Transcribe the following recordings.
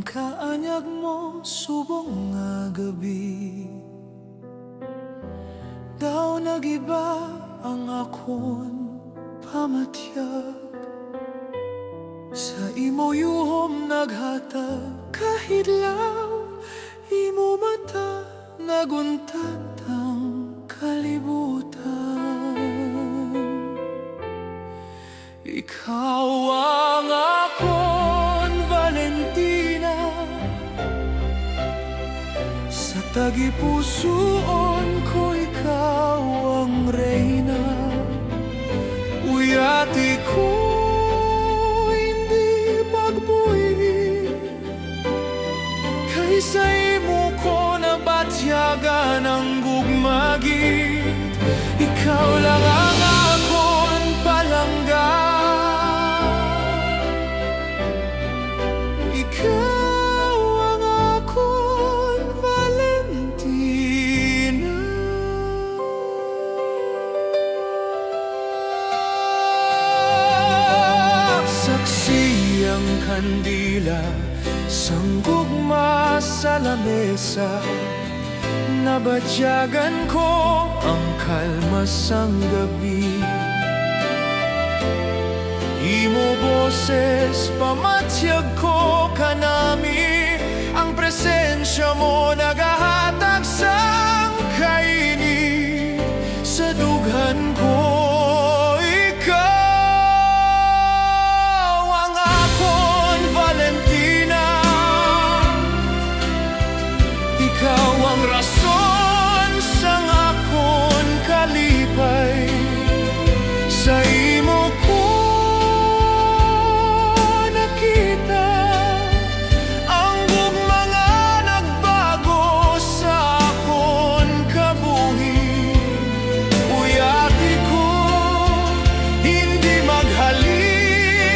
kaanyag mo subong nga gabi, daw nagiba ang akon pamatiyag. Sa imo yuhom naghatag kahidlaw, imo mata naguntat ang kalibutan. Ikaw ang akon Valentina, sa tagipusoon ko ikaw ang reyna. Uyati ko hindi pagbuhi, kaysa imo ko nabatyagan ang gugmagit. Ikaw lang ang akon palangga, ikaw ang akon Valentina. Saksi ang kandila, sanggugma sa lamesa, nabatyagan ko ang kalma sang gabi. Imo boses pamatyag ko kanami, ang presensya mo nagahatag sang kainit sa dughan ko. Ikaw ang akon Valentina, ikaw ang rason sang akon kalipay. Sa imo ko nakita ang mga nagbago sa akon kabuhi. Uyati ko hindi maghalin,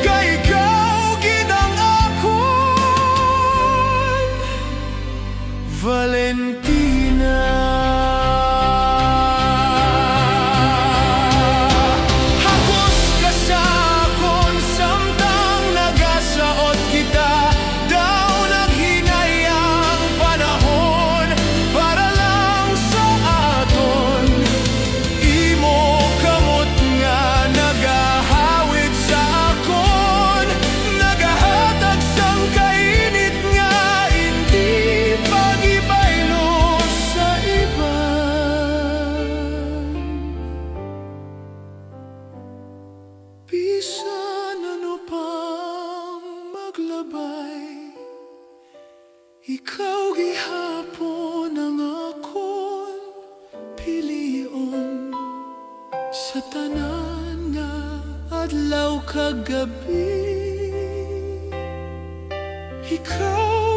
kay ikaw gid ang akon Valentina. Hakos ka sa akon samtang nagasaot kita, daw naghinayang panahon para lang sa aton. Imo kamot nga nagahawid sa akon, nagahatag sang kainit nga hindi pagibaylo sa iba. Bisan ano pang maglabay, ikaw gihapon ang akon pilion. Sa tanan nga adlaw kag gabi, ikaw